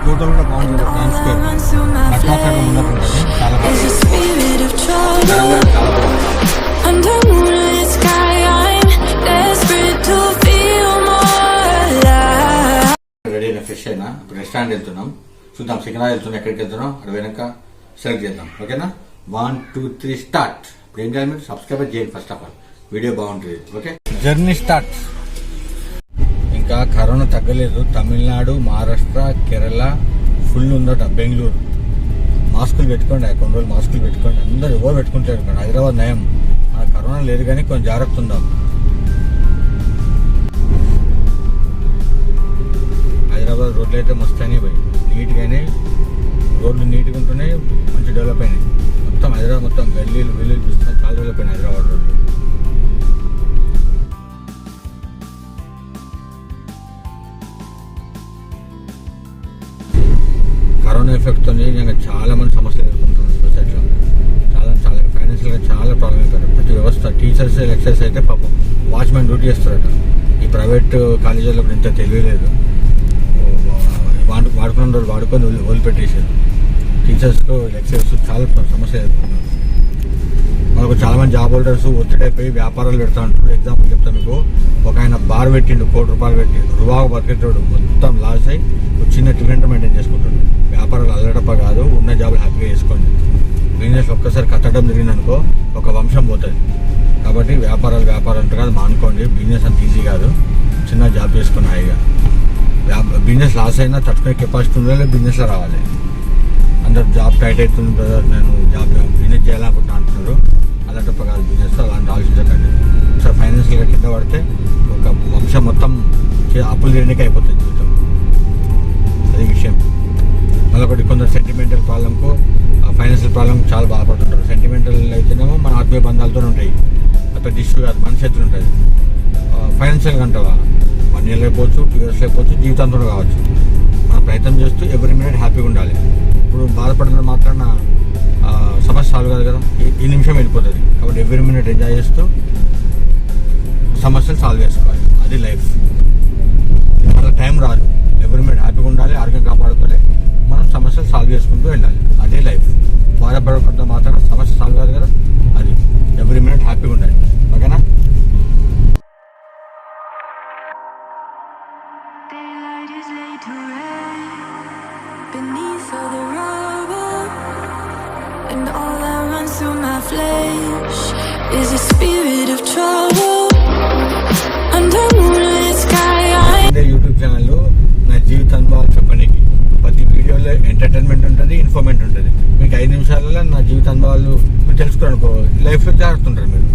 Total కూడా బాగుంటుంది. Time square ఉన్నట్టుంటుంది. చాలా రెడీ అయినా ఫ్రెష్ అయినా ఇప్పుడు రెస్టారెంట్ వెళ్తున్నాం. చూద్దాం సికింద్రాబాద్ వెళ్తున్నాం. ఎక్కడికి వెళ్తున్నాం అక్కడ వెనక సెలెక్ట్ చేద్దాం. ఓకేనా 1 2 3 స్టార్ట్. ఇప్పుడు ఏం చేయాలి, మీరు సబ్స్క్రైబ్ చేయండి. ఫస్ట్ ఆఫ్ ఆల్ వీడియో బాగుంటుంది. Okay journey start. ఇంకా కరోనా తగ్గలేదు. తమిళనాడు, మహారాష్ట్ర, కేరళ ఫుల్ ఉందట. బెంగళూరు మాస్కులు పెట్టుకోండి. కొన్ని రోజులు మాస్కులు పెట్టుకోండి. అందరూ ఎవరు పెట్టుకుంటారు. ఇక్కడ హైదరాబాద్ నయం. కరోనా లేదు కానీ కొంచెం జాగ్రత్త ఉందాం. హైదరాబాద్ రోడ్లు అయితే మస్తు పోయి నీట్గానే, రోడ్లు నీట్గా ఉంటున్నాయి. మంచి డెవలప్ అయినాయి. మొత్తం హైదరాబాద్ మొత్తం గల్లీలు చూస్తున్నాం. చాలా డెవలప్ అయినాయి హైదరాబాద్ రోడ్లు. కరోనా ఎఫెక్ట్తో నిజంగా చాలా మంది సమస్యలు ఎదుర్కొంటున్నారు సొసైటీలో. చాలా ఫైనాన్షియల్గా చాలా ప్రాబ్లం అవుతారు. ప్రతి వ్యవస్థ టీచర్స్ లెక్చర్స్ అయితే పాపం వాచ్మెన్ డ్యూటీ చేస్తారట. ఈ ప్రైవేట్ కాలేజీలో ఇప్పుడు ఇంత తెలియలేదు. వాడుకున్న రోజు వాడుకొని వదిలిపెట్టేసారు. టీచర్స్కు లెక్చరర్స్ చాలా సమస్యలు ఎదుర్కొన్నారు. మనకు చాలా మంది జాబ్ హోల్డర్స్ ఒత్తిడి అయిపోయి వ్యాపారాలు పెడతా ఉంటారు. ఎగ్జాంపుల్ చెప్తాను మీకు. ఒక ఆయన బార్ పెట్టిండు, ₹1,00,00,000 పెట్టి రువాగా బతికేటాడు. మొత్తం లాస్ అయ్యి ఒక చిన్న టిఫిన్ మెయింటైన్ చేసుకుంటాడు. వ్యాపారాలు అల్లడప్ప కాదు, ఉన్న జాబులు హ్యాపీగా చేసుకోండి. బిజినెస్ ఒక్కసారి కట్టడం జరిగిందనుకో ఒక వంశం పోతుంది. కాబట్టి వ్యాపారాలు అంటే కాదు, మానుకోండి. బిజినెస్ అంత ఈజీ కాదు. చిన్న జాబ్ చేసుకుని హాయిగా బిజినెస్ లాస్ అయినా తట్టుకునే కెపాసిటీ ఉండాలి. బిజినెస్లో రావాలి. అందరు జాబ్ టైట్ అవుతుంది బ్రదర్, నేను బిజినెస్ చేయాలనుకుంటున్నా అంటున్నారు. అలాంటప్ప కాదు బిజినెస్. అలాంటి ఆలోచించకండి. ఒకసారి ఫైనాన్షియల్గా కింద పడితే ఒక వంశం మొత్తం అప్పులు చేయడానికి అయిపోతుంది జీవితం. అది విషయం. మళ్ళీ ఒకటి కొందరు సెంటిమెంటల్ ప్రాబ్లంకు, ఫైనాన్షియల్ ప్రాబ్లం చాలా బాధపడుతుంటారు. సెంటిమెంటల్ అయితేనేమో మన ఆత్మీయ బంధాలతో ఉంటాయి. పెద్ద ఇష్యూ కాదు, మన చేతులు ఉంటుంది. ఫైనాన్షియల్గా అంటావా 1 year అయిపోవచ్చు, 2 years అయిపోవచ్చు, జీవితాంతం కావచ్చు. మనం ప్రయత్నం చేస్తూ ఎవ్రీ మినిట్ హ్యాపీగా ఉండాలి. ఇప్పుడు బాధపడిన మాత్రాన సమస్య సాల్వ్ కాదు కదా. ఈ నిమిషం వెళ్ళిపోతుంది. కాబట్టి ఎవ్రీ మినిట్ ఎంజాయ్ చేస్తూ సమస్యలు సాల్వ్ చేసుకోవాలి. అది లైఫ్. మన టైం రాదు. ఎవ్రీ మినిట్ హ్యాపీగా ఉండాలి. ఆరోగ్యం కాపాడుకోవాలి. మనం సమస్యలు సాల్వ్ చేసుకుంటూ వెళ్ళాలి. అదే లైఫ్. బాధపడకుండా మాత్రం సమస్య సాల్వ్ కాదు కదా. అది ఎవ్రీ మినిట్ హ్యాపీగా ఉండాలి. ఓకేనా? Beneath all the rubble, and all that runs through my flesh is a spirit of trouble. Under moonlit sky, YouTube ఛానల్లో నా జీవిత అనుభవాలు చెప్పడానికి ప్రతి వీడియోలో ఎంటర్టైన్మెంట్ ఉంటుంది, ఇన్ఫర్మేషన్ ఉంటుంది. మీకు 5 నిమిషాలలో నా జీవిత అనుభవాలు మీరు తెలుసుకోనుకో లైఫ్లో జాగ్రత్తుంటారు మీరు.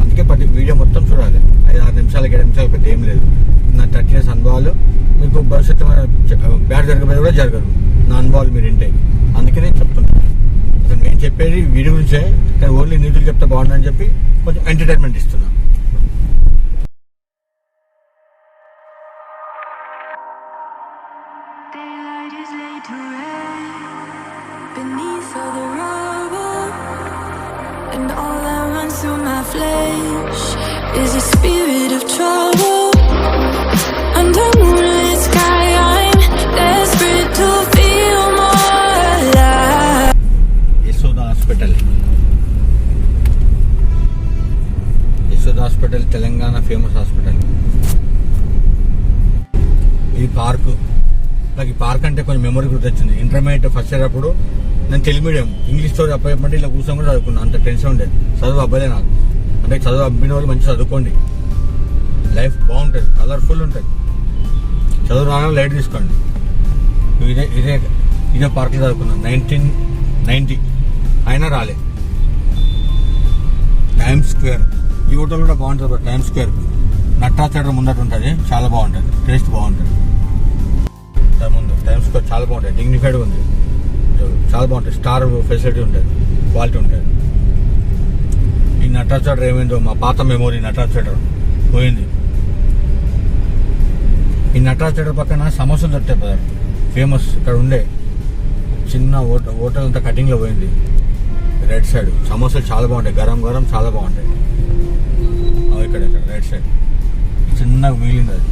అందుకే ప్రతి వీడియో మొత్తం చూడాలి. 5-6 నిమిషాలకి 7 నిమిషాలు పెద్ద ఏం లేదు. నా 30 years అనుభవాలు మీకు భవిష్యత్తు బ్యాడ్ జరగబోయే కూడా జరగదు. నా అనుభవాలు మీరు వింటే. అందుకే నేను చెప్తున్నాను. అసలు నేను చెప్పేది వీడియో గురించే, కానీ ఓన్లీ నీతులు చెప్తే బాగుందని చెప్పి కొంచెం ఎంటర్టైన్మెంట్ ఇస్తున్నా. beneath all the rubble, and all that runs through my flesh is a spirit of trouble. Under moonlit sky, I'm desperate to feel more alive. Yashoda hospital Telangana famous hospital. ఈ park, నాకు ఈ park అంటే కొంచెం memory గుర్తొచ్చింది. Intermediate first year అప్పుడు నేను Telugu medium, English తో అబ్బాయి ఇలా కూర్చొని కూడా చదువుకున్నాను. అంత టెన్షన్ ఉండేది. చదువు అబ్బాయిలే నాకు. అంటే చదువు అబ్బిన వాళ్ళు మంచిగా చదువుకోండి. లైఫ్ బాగుంటుంది, కలర్ఫుల్ ఉంటుంది. చదువు రాగానే లైట్ తీసుకోండి. ఇదే పార్క్లో చదువుకున్నాను 1990. అయినా రాలే. టైమ్స్ స్క్వేర్ ఈ హోటల్ కూడా బాగుంటుంది. టైమ్స్ స్క్వేర్ నట్టా థియేటర్ ముందట ఉంటుంది. చాలా బాగుంటుంది. టేస్ట్ బాగుంటుంది. ముందు టైమ్స్ స్క్వేర్ చాలా బాగుంటుంది. డిగ్నిఫైడ్గా ఉంది. చాలా బాగుంటుంది. స్టార్ ఫెసిలిటీ ఉంటుంది, క్వాలిటీ ఉంటుంది. ఈ నటరాజ్ థియేటర్ ఏమైందో, మా పాత మెమోరీ నటరాజ్ థియేటర్ పోయింది. ఈ నటరాజ్ థియేటర్ పక్కన సమోసాలు దొరుకుతాయి బ్రదర్, ఫేమస్. ఇక్కడ ఉండే చిన్న హోటల్ అంతా కటింగ్లో పోయింది. రైట్ సైడ్ సమోసాలు చాలా బాగుంటాయి. గరం చాలా బాగుంటాయి. ఇక్కడ రైట్ సైడ్ చిన్నగా మిగిలింది అది.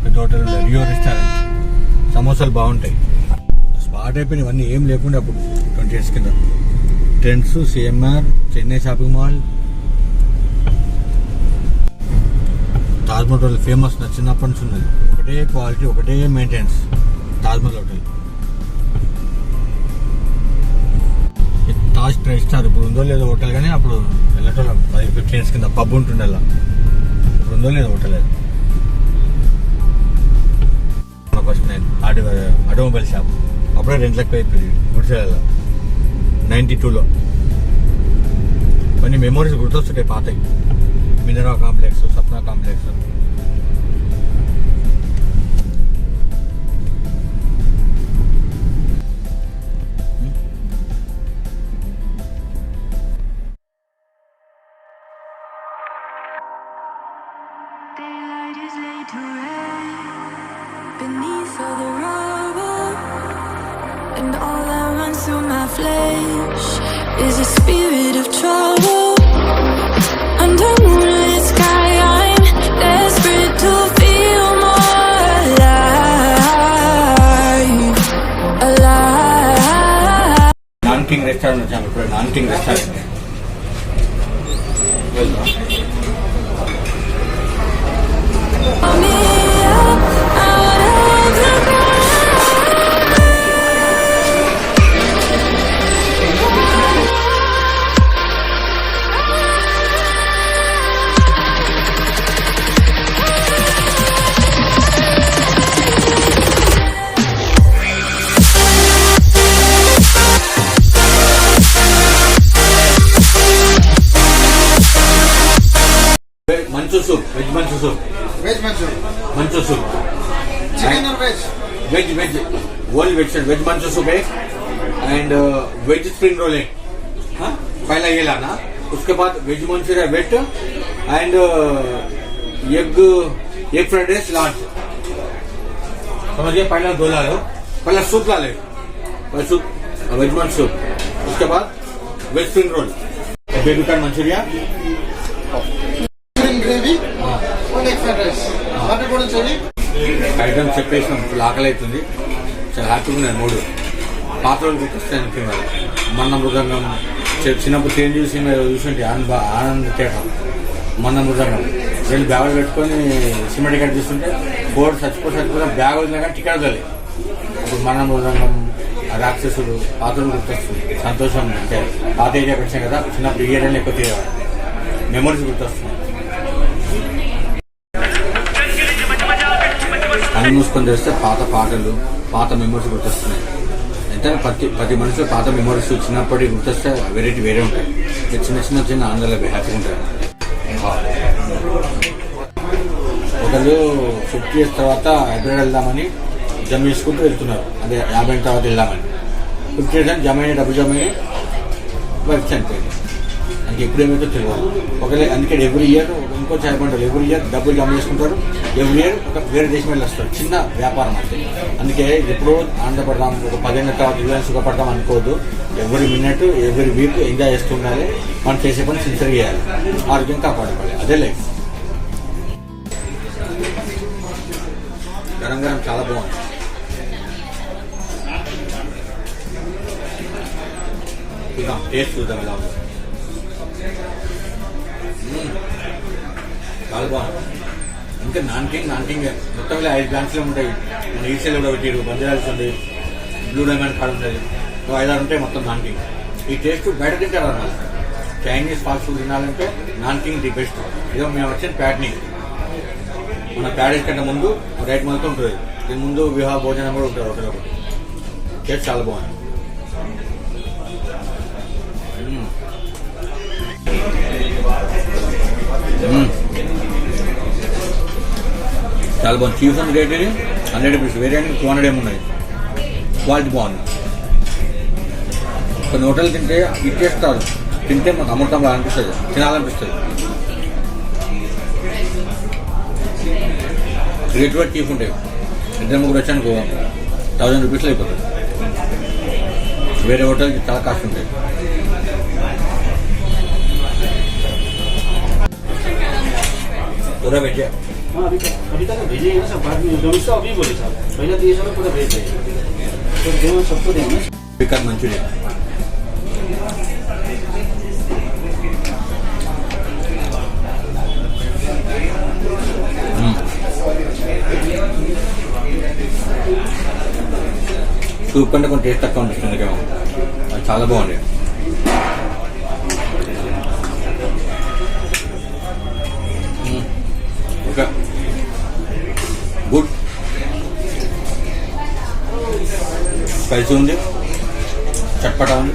పెద్ద హోటల్ ఉంది, రియో రెస్టారెంట్. సమోసాలు బాగుంటాయి. స్పాట్ అయిపోయిన ఇవన్నీ ఏం లేకుండా అప్పుడు 20 years కింద. Trends, CMR, Chennai shopping mall, Taj Mahal hotel famous. నా చిన్నప్పటి నుంచి ఉన్నది. ఒకటే క్వాలిటీ, ఒకటే maintenance. Taj Mahal hotel, Taj try star. ఇప్పుడు ఉందో లేదో హోటల్, కానీ అప్పుడు వెళ్ళటోళ్ళం 15 years కింద. పబ్ ఉంటుండే అలా. ఇప్పుడు ఉందో లేదో హోటల్ అది. ఫస్ట్ నేను ఆటోమొబైల్ షాప్ అప్పుడే 2 లక్షలు అయిపోయింది గుడిసెల 92లో. కొన్ని మెమోరీస్ గుర్తొస్తుంటాయి పాతవి. మినరా complex, Sapna complex. Daylight is laid to rest beneath all the rubble, and all that runs through my flesh is a spirit of trouble. Under moonlit sky, I'm desperate to feel more alive, alive. Nanking restaurant వచ్చాము ఇప్పుడు. Nanking restaurant వెళ్దాం. Pull me up out of the manchow soup, veg manchow soup. Veg manchurian, manchow soup, chicken और veg veg only veg manchow soup है and veg spring roll है. हाँ, पहला ये लाना. उसके बाद veg manchurian wet and egg fried rice large. समझिए, पहला 2 ला लो. पहला सूप ला ले, पहला सूप वेज मंचू सूप. उसके बाद veg spring roll, baby corn manchuria, chicken gravy, 1 egg fried rice, water కూడా చోరీ. ఐటమ్స్ చెప్పేసినాం. ఇప్పుడు ఆకలి అవుతుంది. చాలా హ్యాపీగా ఉన్నాయి. 3 పాత రోజులు గుర్తొస్తాయి అనుకున్నారు. మన మృదంగం చిన్నప్పుడు ట్రైన్ చూసింటే ఆనంద థియేటర్. మన మృదంగం 2 బ్యాగులు పెట్టుకొని సినిమా టికెట్ చూస్తుంటే బోర్డు చచ్చిపోతే బ్యాగ్ వదిలినా కానీ టికెట్ వదలి. ఇప్పుడు మన మృదంగం, రాక్షసుడు, పాత రోజులు గుర్తొస్తుంది. సంతోషం. అంటే పాత ఏరియాకి వచ్చాం కదా, చిన్నప్పుడు ఈ ఏరియాలో ఎక్కువ తిరిగేవాడు. మెమరీస్ గుర్తొస్తున్నాయి. కళ్ళు మూసుకొని తెస్తే పాత పాటలు, పాత మెమరీస్ గుర్తొస్తున్నాయి. అంటే ప్రతి మనిషిలో పాత మెమరీస్ చిన్నప్పటి గుర్తొస్తే వెరైటీ వేరే ఉంటాయి. చిన్న ఆనందాలు హ్యాపీగా ఉంటాయి. ఒకళ్ళు 50 years తర్వాత హైదరాబాద్ వెళ్దామని జమ చేసుకుంటూ వెళ్తున్నారు. అదే 50 ఏళ్ళ తర్వాత వెళ్దామని. 50 years అని డబ్బు జమ అయ్యి వర్క్ చనిపోయింది. అంటే ఎప్పుడు ఏమైతే తెలియదు. ఒకవేళ అందుకే ఎవ్రీ ఇయర్ ఇంకో చేయమంటారు. ఎవ్రీ ఇయర్ డబ్బులు జమ చేసుకుంటారు. ఎవ్రీ ఇయర్ ఒక వేరే దేశం వెళ్ళి వస్తారు. చిన్న వ్యాపారం అంటే. అందుకే ఎప్పుడో ఆనందపడదాం, ఒక 10 ఏళ్ళ తర్వాత ఇవ్వాలని సుఖపడదాం అనుకోవద్దు. Every minute, every week enjoy చేస్తూ ఉండాలి. మనం చేసే పని సిన్సియర్ చేయాలి. ఆరోగ్యం కాపాడుకోవాలి. అదే లైఫ్. గరం గరం చాలా బాగుంది. ఇక టేస్ట్ చూద్దాం ఎలా ఉంది. చాలా బాగుంది. ఇంకా నాన్కింగ్ మొత్తం 5 బ్రాంచ్లు ఉంటాయి. మన ఈసీలో కూడా పెట్టారు. బంజారాల్స్ ఉంది, బ్లూ డైమండ్ కార్డ్ ఉంటుంది. 5-6 ఉంటాయి మొత్తం నాన్కింగ్. ఈ టేస్ట్ బయట తింటారు అన్నమాట. చైనీస్ ఫాస్ట్ ఫుడ్ తినాలంటే నాన్కింగ్ ది బెస్ట్. ఇదో మేము వచ్చిన ప్యాట్నింగ్. మన ప్యాడేజ్ కంటే ముందు రైట్ మొత్తం ఉంటుంది. దీని ముందు వివాహ భోజనం కూడా ఉంటుంది ఒకటి ఒకటి. టేస్ట్ చాలా బాగుంది. చాలా బాగుంది. చీజ్ అండ్ రేట్ ఇది 100 rupees. వేరే 200 ఏమున్నాయి. క్వాలిటీ బాగుంది. కొన్ని హోటల్ తింటే ఈ టేస్ట్ కాదు, తింటే మాకు అమృతంగా అనిపిస్తుంది, తినాలనిపిస్తుంది. రేట్ కూడా చీప్ ఉంటాయి. 2-3 వచ్చానుకో 1000 రూపీస్లో అయిపోతుంది. వేరే హోటల్కి చాలా కాస్ట్ ఉంటాయి. పూరా వెజ్. हाँ अभी तक भेजे हैं ना सब, बाद में डोमिस तो अभी बोले साहब, पहले तो ये सब पूरा भेज देंगे, तो देना सबको देंगे। चिकन मंचूरियन సూప్ కంటే కొంచెం టేస్ట్ తక్కువ అనిపిస్తుంది కేమో, అది చాలా బాగుంది. ఓకే గుడ్, స్పైసీ ఉంది, చట్పటా ఉంది.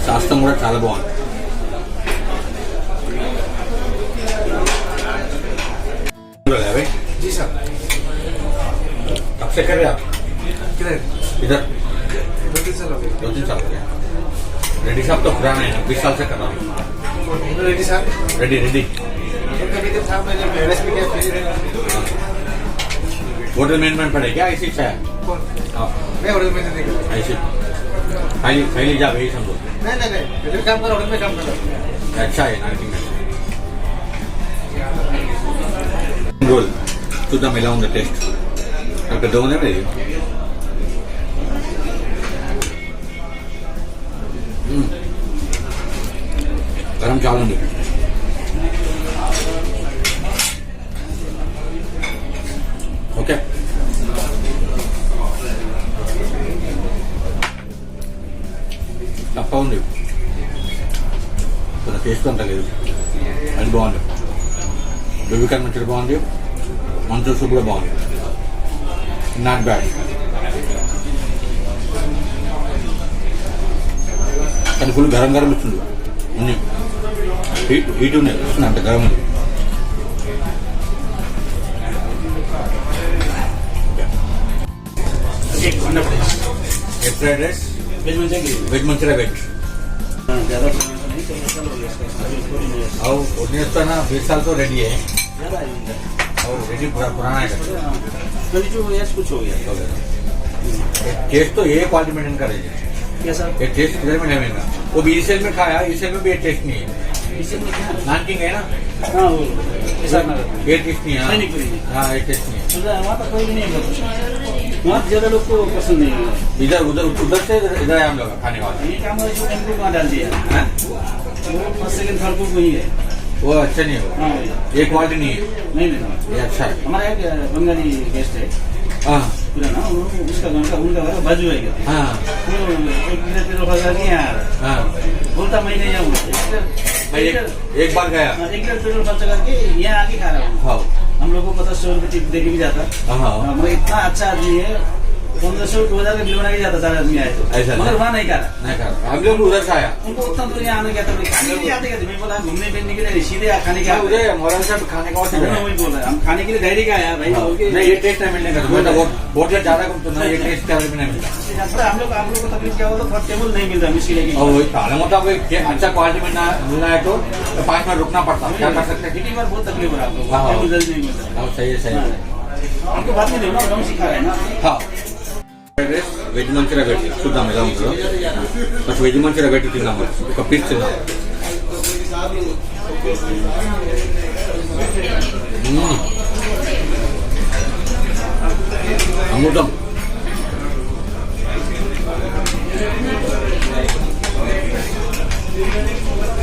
శాస్త్రం కూడా చాలా బాగుంది. जी सर। कब से कर रहे आप किधर? इधर? 2-3 साल हो गए। 2-3 साल हो गया. रेडी साहब तो पुराना है, 20 साल से कर रहा हूँ. Ready sir? रेडी रेडी कभी तो था, मैंने पेरेंट्स भी किया फिर। होटल मैनेजमेंट पढ़े क्या ऐसी इच्छा है? कौन? हाँ मैं होटल में नहीं कर। ऐसी खाली जा वही समझो. नहीं इधर काम कर, होटल में काम कर। अच्छा है नार्किंग में. रोल सुद्धा मिलाऊंगा टेस्ट. आपका दो है मेरी. गरम चावल नहीं. ఓకే తప్ప ఉంది, కొంచెం టేస్ట్ అంత లేదు, అది బాగుంది. బేబీకాన్ మంచిగా బాగుంది, మంచూర్ సూప్ కూడా బాగుంది, నాట్ బ్యాడ్. కానీ ఫుల్ గరం గరం ఇస్తుంది, హీట్ ఉన్నాయి, వస్తుంది అంత గరం ఉంది. एक अंडा fry, egg fried rice, veg manchurian, veg manchurian veg. ज़्यादा नहीं, 14 साल हो गया इसका, अभी थोड़ी नहीं है। और उन्नीस तो ना 20 साल तो रेडी है, ज़्यादा है इधर। और रेडी पुराना है. 22 years कुछ हो गया। टेस्ट तो ये क्वालिटी मेंटेन कर रही है. क्या सर? ये टेस्ट किधर में नहीं मिलेगा. वो बीसीएल में खाया, ईसीएल में भी ये टेस्ट नहीं है. इसे में क्या? नानकिंग है ना, हाँ वो ऐसा ना ये टेस्ट नहीं है. सैनिक पुरी में। हाँ ये टेस्ट नहीं है. वहाँ पर कोई भी नहीं होता, वहाँ ज़्यादा लोग को पसंद नहीं है। इधर उधर उधर से इधर आए हम लोग खाने वाले. ये काम है जो इनको वहाँ डाल दिया, हाँ? वो फर्स्ट सेकंड थर्ड को वही है। वो अच्छा नहीं है, हाँ ये क्वालिटी नहीं है, नहीं ये अच्छा है. हमारा एक बंगाली गेस्ट है हाँ पुराना, उसका घर का उनका घर बाजू है क्या, हाँ वो एक तेरे बाजार नहीं आया, हाँ. बोलता मैं नहीं आऊँगा, मैं एक बार गया. एक डेढ़ पेट्रोल खर्च करके यहाँ आके खा रहा हूँ. हाँ हम लोग को 50-100 रुपये टिप दे के भी जाता, हाँ. मगर इतना अच्छा आदमी है, 1500-2000 का बिल बना के जाता सारे आदमी आए तो, ऐसा मगर नहीं. वहाँ नहीं खा रहा. नहीं कर हम लोग उधर से आया. उनको उतना दूर यहाँ आने क्या था, खाने के लिए आते क्या थे, मैं बोला घूमने फिरने के लिए सीधे खाने के क्या आते. उधर मोहरम साहब खाने का और मैं वही बोल रहा है, हम खाने के लिए डायरी का आया भाई, बोल के नहीं ये टेस्ट नहीं मिलने का. मैं तो बहुत ज्यादा घूमता हूँ, ये टेस्ट क्या नहीं मिलता. हम लोग को तकलीफ क्या होता था, टेबल नहीं मिलता मिस्सी लेके. और वही ताले मतलब अच्छा क्वालिटी में मिलना है तो 5 मिनट रुकना पड़ता. क्या कर सकते हैं. कितनी बार बहुत तकलीफ हो रहा है आपको, हाँ. टेबल जल्दी नहीं मिलता. हाँ सही है सही है. आपको बात नहीं ना, हम सिखा रहे हैं ना. हाँ వెజ్ మంచూరియా పెట్టి చూద్దాం ఎలా ఉంటుందో. ఫస్ట్ వెజ్ మంచూరియా పెట్టి తిందాం, ఒక పీస్ తిందాం. అమృతం.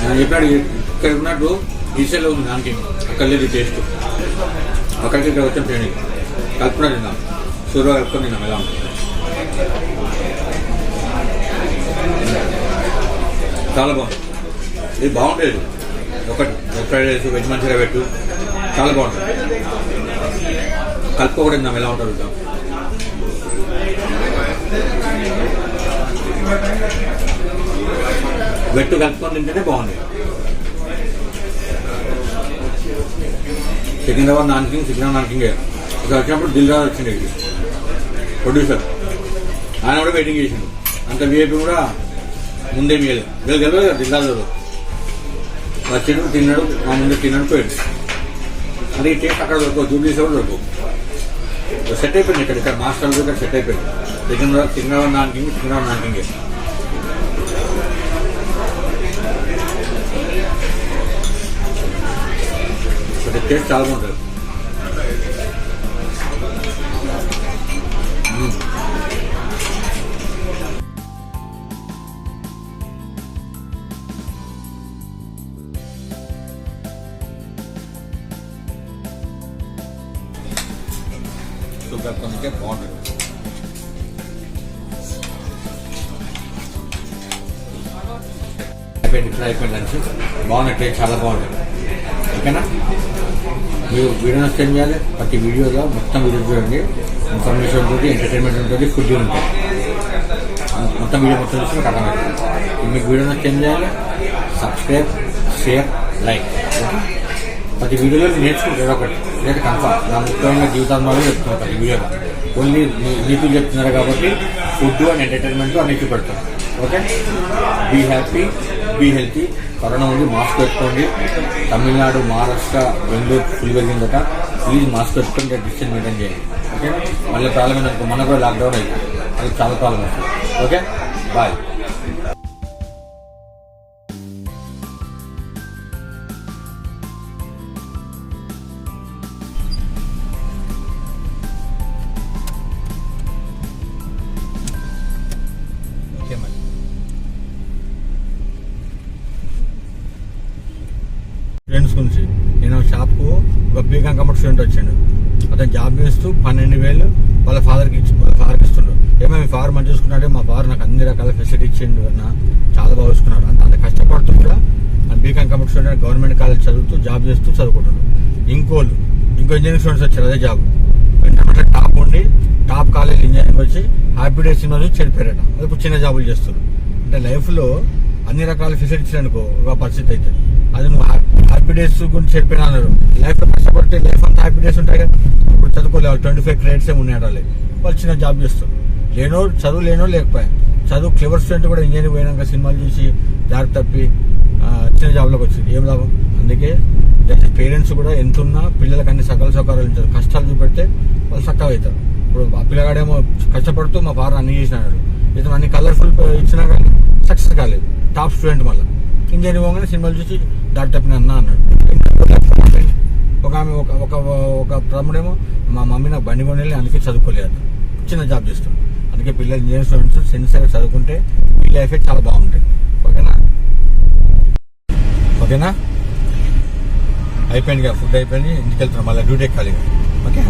నేను చెప్పాడు ఇక్కడ ఉన్నట్టు ఈసీలో ఉంది దానికి, అక్కడ లేదు టేస్ట్. అక్కడికి ఇక్కడ వచ్చాం ట్రైనింగ్ కలుపుకున్నా తిందాం, సూర్య కలుపుకొని తిన్నాం ఎలా ఉంటుంది. చాలా బాగుంది, ఇది బాగుంటుంది. ఒకటి ఫ్రైడ్ రైస్ వెజ్ మంచూరియా పెట్టు, చాలా బాగుంటుంది. కలుపుకోకూడదు తిందాం ఎలా ఉంటుంది చూద్దాం. వెట్టు కలుపుకొని తింటేనే బాగుంది. సికింద్రాబాద్ నాన్కింగ్, సికింద్రాబాద్ నాన్కింగే. ఇక్కడ వచ్చినప్పుడు దిల్రాజ్ వచ్చింది ప్రొడ్యూసర్, ఆయన కూడా వెయిటింగ్ చేసిండు. అంత విఐపి కూడా ముందే వీళ్ళు గెలవదు దిల్లాదు వచ్చాడు తిన్నాడు మా ముందు తిన్నాడు పోయాడు. అది టేస్ట్ అక్కడ దొరకవు, జూబ్లీస్ కూడా దొరకవు. సెట్ అయిపోయింది ఇక్కడ మాస్టర్ ఇక్కడ సెట్ అయిపోయింది. తిన్నవాడు నాకింగ్ తిన్నవాడు నాకింగే. టేస్ట్ చాలా బాగుంటుంది. షుగర్ కొంచెం బాగుంటుంది. అయిపోయింది లంచ్ బాగుంది. టేస్ట్ చాలా బాగుంటుంది. ఓకేనా? మీరు వీడియోని సెండ్ చేయాలి. ప్రతి వీడియోలో మొత్తం వీడియో చూడండి. ఇన్ఫర్మేషన్ ఉంటుంది, ఎంటర్టైన్మెంట్ ఉంటుంది, ఫుడ్ ఉంటుంది. మొత్తం వీడియో మొత్తం చూసి మీకు అర్థమవుతుంది. మీకు వీడియోని సెండ్ చేయాలి. Subscribe, share, like. ప్రతి వీడియోలో నేర్చుకుంటారు ఒకటి లేదా కన్ఫర్మ్. నా ముఖ్యమైన జీవితాన్ని చెప్తున్నారు ప్రతి వీడియోలో. ఓన్లీ నీతులు చెప్తున్నారు కాబట్టి ఫుడ్ అండ్ ఎంటర్టైన్మెంట్ అన్ని చూపెడతారు. Okay, be happy, be healthy. Corona ఉంది, మాస్క్ పెట్టుకోండి. తమిళనాడు, మహారాష్ట్ర, బెంగళూరు ఫుల్ వెళ్ళిందట. ప్లీజ్ మాస్క్ పెట్టుకొని డిస్టెన్స్ మెయింటైన్ చేయండి. ఓకే, మళ్ళీ ప్రాబ్లం ఏంటంటే మనకు కూడా లాక్డౌన్ అయింది, అది చాలా ప్రాబ్లం వస్తుంది. Okay, bye. ఫ్రెండ్స్ గురించి నేను షాప్కు ఒక బీకాం కంప్యూటర్ స్టూడెంట్ వచ్చాడు. అతను జాబ్ చేస్తూ 12,000 వాళ్ళ ఫాదర్కి ఇస్తుండ్రు. ఏమో మీ ఫాదర్ మంచి చూసుకున్నాడే, మా ఫాదర్ నాకు అన్ని రకాల ఫెసిలిటీ ఇచ్చిండు అన్న, చాలా బాగా చూసుకున్నాడు. అంత కష్టపడుతూ కూడా BCom computer student government college చదువుతూ జాబ్ చేస్తూ చదువుకుంటున్నాడు. ఇంకో ఇంజనీరింగ్ స్టూడెంట్స్ వచ్చారు అదే జాబ్. వెంటనే టాప్ ఉండి టాప్ కాలేజ్ ఇంజనీరింగ్ వచ్చి హ్యాపీ డేస్ సినిమా చూసి చెడిపోయారట. ఇప్పుడు చిన్న జాబులు చేస్తారు. అంటే లైఫ్లో అన్ని రకాల ఫెసిలిటీస్ అనుకో ఒక పరిస్థితి అయితే అది నువ్వు హ్యాపీ డేస్ గురించి చెప్పినా అన్నారు. లైఫ్లో కష్టపడితే లైఫ్ అంతా హ్యాపీ డేస్ ఉంటాయి కదా. ఇప్పుడు చదువుకోలేవు, 25 క్రెడిట్స్ ఏమి ఉన్నాయి వాళ్ళు. వాళ్ళు చిన్న జాబ్ చేస్తారు. చదువు లేనో లేకపోయా, చదువు క్లెవర్ స్టూడెంట్ కూడా ఇంజనీరింగ్ పోయినాక సినిమాలు చూసి దారి తప్పి చిన్న జాబ్లోకి వచ్చింది. ఏం లాభం? అందుకే పేరెంట్స్ కూడా ఎంతున్నా పిల్లలకి అన్ని సకల సౌకర్యాలు ఇచ్చారు. కష్టాలు చూపెడితే వాళ్ళు చక్కగా అవుతారు. ఇప్పుడు ఆ పిల్లగాడేమో కష్టపడుతూ మా ఫాదర్ అన్ని చేసినాడు. ఇతను అన్ని కలర్ఫుల్ ఇచ్చినా కానీ సక్సెస్ కాలేదు. టాప్ స్టూడెంట్ మళ్ళీ ఇంజనీరింగ్ పోగానే సినిమాలు చూసి దారి తప్పిన అన్నాడు. ఒక తమ్ముడేమో మా మమ్మీ నాకు బండి కొనేది అందుకే చదువుకోలేదు, చిన్న జాబ్ చేస్తున్నాడు. అందుకే పిల్లలు ఇంజనీరింగ్ స్టూడెంట్స్ సెన్సియర్గా చదువుకుంటే మీ లైఫ్ చాలా బాగుంటుంది. ఓకేనా? అయిపోయింది కదా, ఫుడ్ అయిపోయింది, ఇంటికి వెళ్తున్నాం, మళ్ళీ డ్యూటీ ఎక్కాలి. ఓకే.